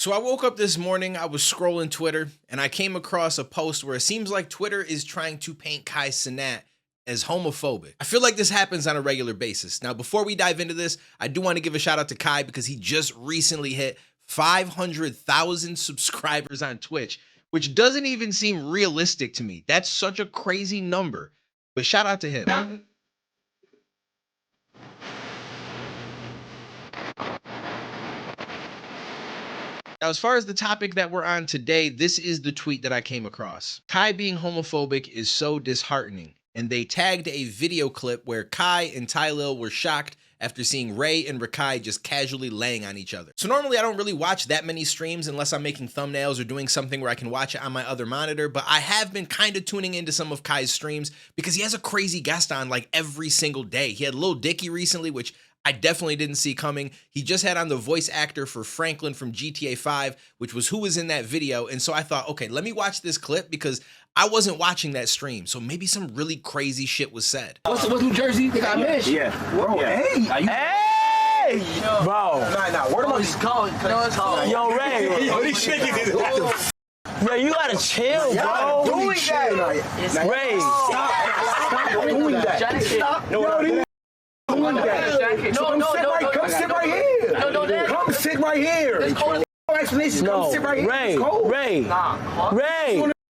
So I woke up this morning, I was scrolling Twitter, and I came across a post where it seems like Twitter is trying to paint Kai Cenat as homophobic. I feel like this happens on a regular basis. Now, before we dive into this, I do want to give a shout out to Kai because he just recently hit 500,000 subscribers on Twitch, which doesn't even seem realistic to me. That's such a crazy number, but shout out to him. Now, as far as the topic that we're on today, this is the tweet that I came across. Kai being homophobic is so disheartening. And they tagged a video clip where Kai and Tylil were shocked after seeing Ray and Rakai just casually laying on each other. So normally I don't really watch that many streams unless I'm making thumbnails or doing something where I can watch it on my other monitor, but I have been kind of tuning into some of Kai's streams because he has a crazy guest on like every single day. He had Lil Dicky recently, which I definitely didn't see coming. He just had on the voice actor for Franklin from GTA 5, which was who was in that video. And so I thought, okay, let me watch this clip because I wasn't watching that stream. So maybe some really crazy shit was said. What's New Jersey? They got Mish. Yeah. Bro, yeah. Hey! Yo. Bro. Nah, where the fuck is cold? Yo, Ray. Yo, he's shaking his head. Yo, you gotta chill, bro. Doing that. Ray. Stop doing that. Stop. No. Come sit right here. Come sit right here. Explanation. Come sit right here. Ray.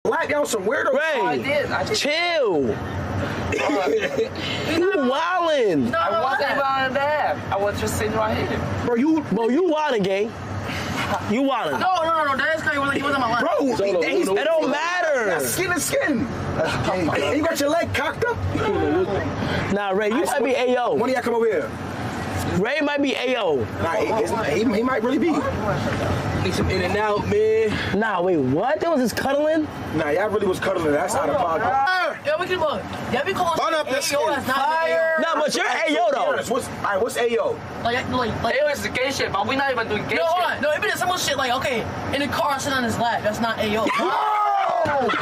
Black y'all some weirdo. Ray. Chill. You wildin'. No, I wasn't wildin' there. I was just sitting right here. Bro, you wildin', gang. You wildin'. No. That's crazy. He wasn't my line. Bro, it don't matter. Skin to skin. You got your leg cocked up? Nah, Ray, you might be AO. When do y'all come over here? Ray might be AO. Nah, he might really be. Need some in and out, man. Nah, wait, what? That was just cuddling? Nah, y'all really was cuddling. That's out of pocket. Yeah, we can look. Yeah, we call up this AO. That's not AO. Nah, but you're AO though. What's AO? Like AO is the gay shit, but we're not even doing gay shit. No, even if someone shit like, okay, in the car sitting on his lap, that's not AO.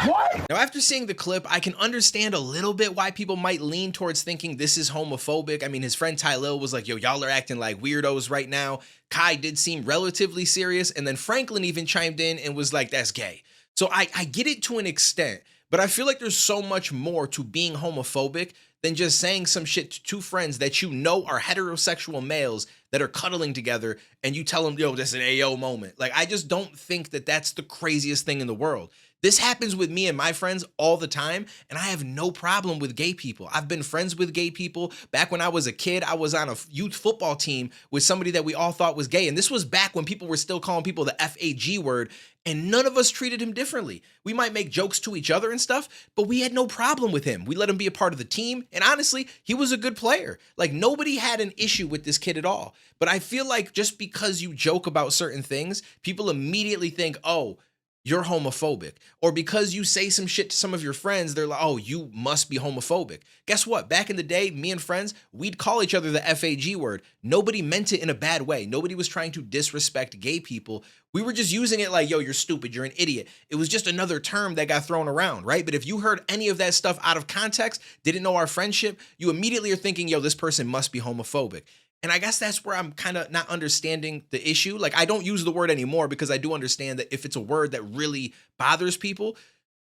What? Now, after seeing the clip, I can understand a little bit why people might lean towards thinking this is homophobic. I mean, his friend Tylil was like, yo, y'all are acting like weirdos right now. Kai did seem relatively serious. And then Franklin even chimed in and was like, that's gay. So I get it to an extent, but I feel like there's so much more to being homophobic than just saying some shit to two friends that you know are heterosexual males that are cuddling together and you tell them, yo, that's an AO moment. Like, I just don't think that that's the craziest thing in the world. This happens with me and my friends all the time, and I have no problem with gay people. I've been friends with gay people. Back when I was a kid, I was on a youth football team with somebody that we all thought was gay, and this was back when people were still calling people the FAG word, and none of us treated him differently. We might make jokes to each other and stuff, but we had no problem with him. We let him be a part of the team, and honestly, he was a good player. Like, nobody had an issue with this kid at all. But I feel like just because you joke about certain things, people immediately think, oh, you're homophobic. Or because you say some shit to some of your friends, they're like, oh, you must be homophobic. Guess what? Back in the day, me and friends, we'd call each other the FAG word. Nobody meant it in a bad way. Nobody was trying to disrespect gay people. We were just using it like, yo, you're stupid, you're an idiot. It was just another term that got thrown around, right? But if you heard any of that stuff out of context, didn't know our friendship, you immediately are thinking, yo, this person must be homophobic. And I guess that's where I'm kind of not understanding the issue. Like, I don't use the word anymore because I do understand that if it's a word that really bothers people,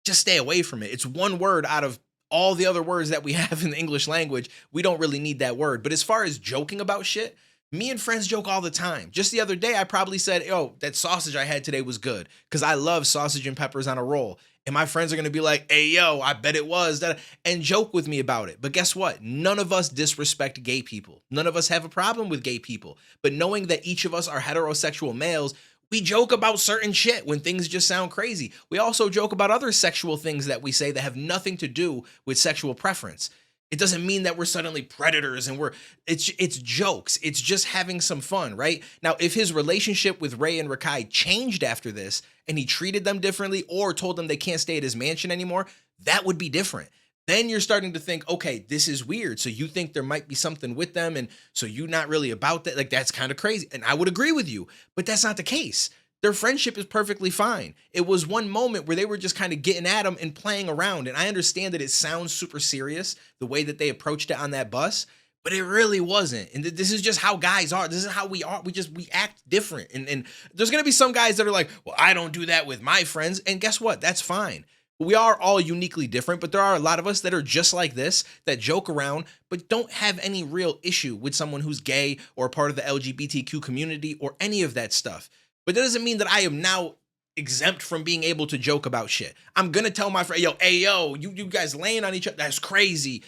just stay away from it. It's one word out of all the other words that we have in the English language. We don't really need that word. But as far as joking about shit, me and friends joke all the time. Just the other day, I probably said, yo, that sausage I had today was good because I love sausage and peppers on a roll. And my friends are going to be like, hey, yo, I bet it was, and joke with me about it. But guess what? None of us disrespect gay people. None of us have a problem with gay people. But knowing that each of us are heterosexual males, we joke about certain shit when things just sound crazy. We also joke about other sexual things that we say that have nothing to do with sexual preference. It doesn't mean that we're suddenly predators and it's jokes. It's just having some fun, right? Now, if his relationship with Ray and Rakai changed after this and he treated them differently or told them they can't stay at his mansion anymore, that would be different. Then you're starting to think, okay, this is weird. So you think there might be something with them. And so you're not really about that. Like, that's kind of crazy. And I would agree with you, but that's not the case. Their friendship is perfectly fine. It was one moment where they were just kind of getting at him and playing around. And I understand that it sounds super serious, the way that they approached it on that bus, but it really wasn't. And this is just how guys are. This is how we are. We act different. And there's gonna be some guys that are like, well, I don't do that with my friends. And guess what? That's fine. We are all uniquely different, but there are a lot of us that are just like this, that joke around, but don't have any real issue with someone who's gay or part of the LGBTQ community or any of that stuff. But that doesn't mean that I am now exempt from being able to joke about shit. I'm gonna tell my friend, yo, hey, yo, you guys laying on each other, that's crazy.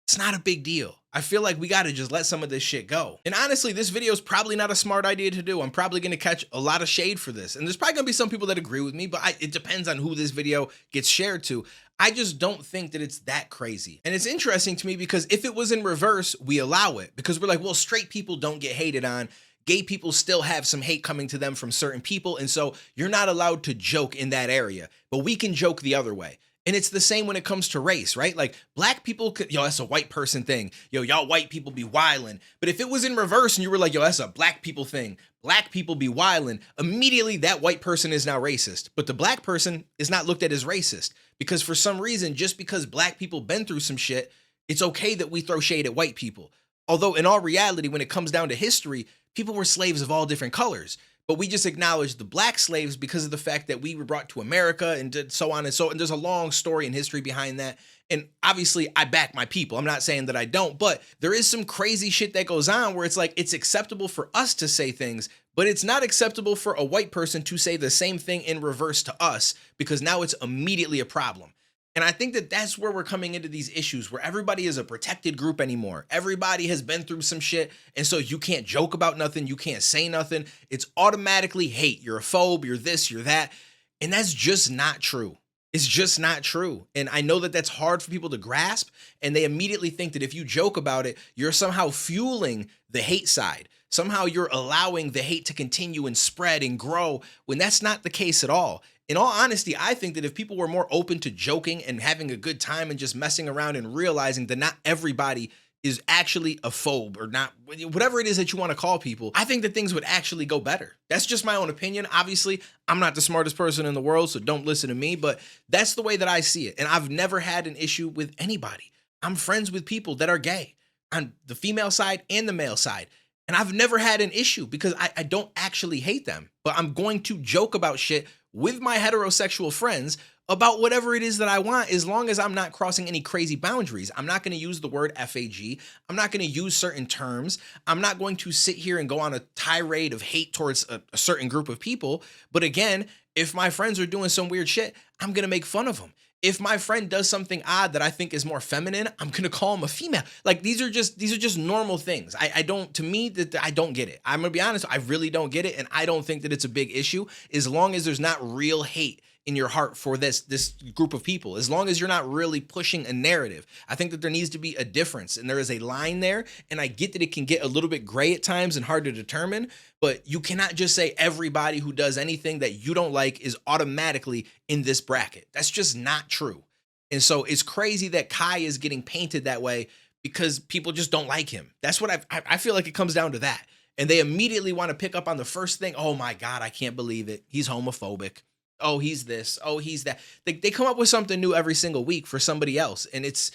It's not a big deal. I feel like we gotta just let some of this shit go. And honestly, this video is probably not a smart idea to do. I'm probably gonna catch a lot of shade for this. And there's probably gonna be some people that agree with me, but it depends on who this video gets shared to. I just don't think that it's that crazy. And it's interesting to me because if it was in reverse, we allow it. Because we're like, well, straight people don't get hated on. Gay people still have some hate coming to them from certain people. And so you're not allowed to joke in that area, but we can joke the other way. And it's the same when it comes to race, right? Like black people could, yo, that's a white person thing. Yo, y'all white people be wildin'. But if it was in reverse and you were like, yo, that's a black people thing. Black people be wildin'. Immediately that white person is now racist. But the black person is not looked at as racist because for some reason, just because black people been through some shit, it's okay that we throw shade at white people. Although in all reality, when it comes down to history, people were slaves of all different colors. But we just acknowledge the black slaves because of the fact that we were brought to America and so on and so on. And there's a long story and history behind that. And obviously I back my people. I'm not saying that I don't, but there is some crazy shit that goes on where it's like, it's acceptable for us to say things, but it's not acceptable for a white person to say the same thing in reverse to us because now it's immediately a problem. And I think that that's where we're coming into these issues where everybody is a protected group anymore. Everybody has been through some shit. And so you can't joke about nothing. You can't say nothing. It's automatically hate. You're a phobe. You're this, you're that. And that's just not true. It's just not true. And I know that that's hard for people to grasp. And they immediately think that if you joke about it, you're somehow fueling the hate side. Somehow you're allowing the hate to continue and spread and grow when that's not the case at all. In all honesty, I think that if people were more open to joking and having a good time and just messing around and realizing that not everybody is actually a phobe or not, whatever it is that you want to call people, I think that things would actually go better. That's just my own opinion. Obviously, I'm not the smartest person in the world, so don't listen to me, but that's the way that I see it. And I've never had an issue with anybody. I'm friends with people that are gay on the female side and the male side. And I've never had an issue because I don't actually hate them, but I'm going to joke about shit with my heterosexual friends about whatever it is that I want, as long as I'm not crossing any crazy boundaries. I'm not going to use the word FAG. I'm not going to use certain terms. I'm not going to sit here and go on a tirade of hate towards a certain group of people. But again, if my friends are doing some weird shit, I'm going to make fun of them. If my friend does something odd that I think is more feminine, I'm going to call him a female. Like these are just normal things. I don't get it. I'm going to be honest. I really don't get it. And I don't think that it's a big issue as long as there's not real hate in your heart for this group of people, as long as you're not really pushing a narrative. I think that there needs to be a difference and there is a line there. And I get that it can get a little bit gray at times and hard to determine, but you cannot just say everybody who does anything that you don't like is automatically in this bracket. That's just not true. And so it's crazy that Kai is getting painted that way because people just don't like him. That's what I feel like it comes down to that. And they immediately want to pick up on the first thing. Oh my God, I can't believe it. He's homophobic. Oh, he's this. Oh, he's that. They come up with something new every single week for somebody else. And it's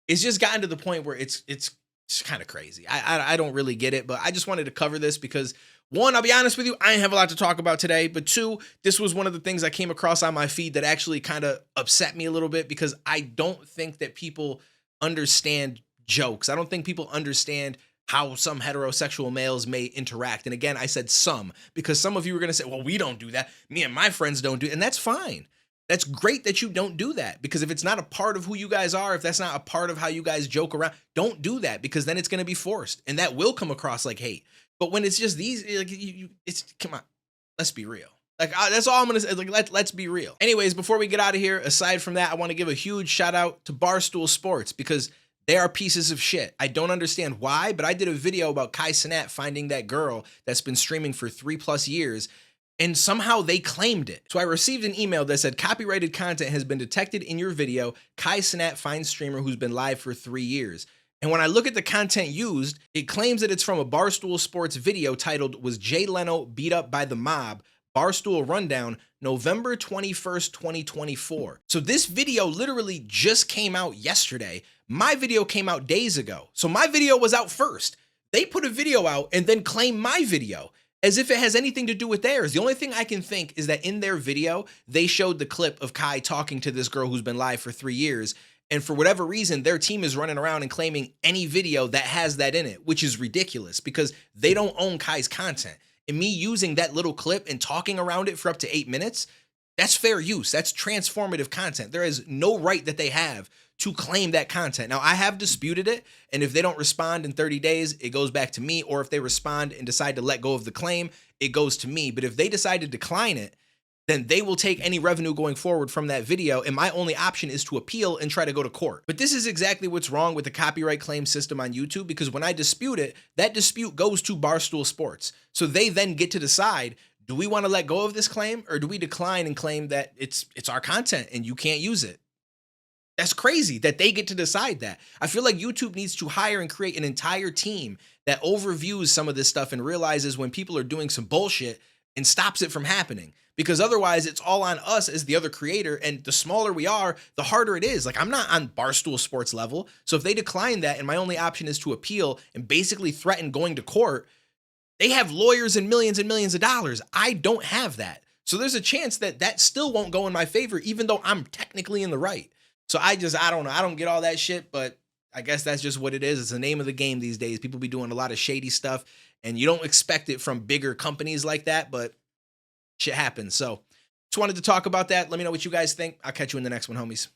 just gotten to the point where it's kind of crazy. I don't really get it, but I just wanted to cover this because one, I'll be honest with you, I didn't have a lot to talk about today, but two, this was one of the things I came across on my feed that actually kind of upset me a little bit because I don't think that people understand jokes. I don't think people understand how some heterosexual males may interact. And again, I said some, because some of you are going to say, well, we don't do that. Me and my friends don't do it. And that's fine. That's great that you don't do that, because if it's not a part of who you guys are, if that's not a part of how you guys joke around, don't do that, because then it's going to be forced and that will come across like hate. But when it's just these, like, it's, come on, let's be real. Like, that's all I'm going to say. Like, let's be real. Anyways, before we get out of here, aside from that, I want to give a huge shout out to Barstool Sports, because they are pieces of shit. I don't understand why, but I did a video about Cenat finding that girl that's been streaming for 3+ years, and somehow they claimed it. So I received an email that said, copyrighted content has been detected in your video. Cenat finds streamer who's been live for 3 years. And when I look at the content used, it claims that it's from a Barstool Sports video titled, "Was Jay Leno Beat Up by the Mob?" Barstool Rundown, November 21st, 2024. So this video literally just came out yesterday. My video came out days ago. So my video was out first. They put a video out and then claim my video as if it has anything to do with theirs. The only thing I can think is that in their video, they showed the clip of Kai talking to this girl who's been live for 3 years. And for whatever reason, their team is running around and claiming any video that has that in it, which is ridiculous because they don't own Kai's content. And me using that little clip and talking around it for up to 8 minutes, that's fair use. That's transformative content. There is no right that they have to claim that content. Now, I have disputed it, and if they don't respond in 30 days, it goes back to me, or if they respond and decide to let go of the claim, it goes to me. But if they decide to decline it, then they will take any revenue going forward from that video, and my only option is to appeal and try to go to court. But this is exactly what's wrong with the copyright claim system on YouTube, because when I dispute it, that dispute goes to Barstool Sports. So they then get to decide, do we want to let go of this claim, or do we decline and claim that it's our content and you can't use it? That's crazy that they get to decide that. I feel like YouTube needs to hire and create an entire team that overviews some of this stuff and realizes when people are doing some bullshit and stops it from happening. Because otherwise it's all on us as the other creator, and the smaller we are, the harder it is. Like, I'm not on Barstool Sports level. So if they decline that and my only option is to appeal and basically threaten going to court, they have lawyers and millions of dollars. I don't have that. So there's a chance that that still won't go in my favor, even though I'm technically in the right. So I don't know. I don't get all that shit, but I guess that's just what it is. It's the name of the game these days. People be doing a lot of shady stuff, and you don't expect it from bigger companies like that, but shit happens. So just wanted to talk about that. Let me know what you guys think. I'll catch you in the next one, homies.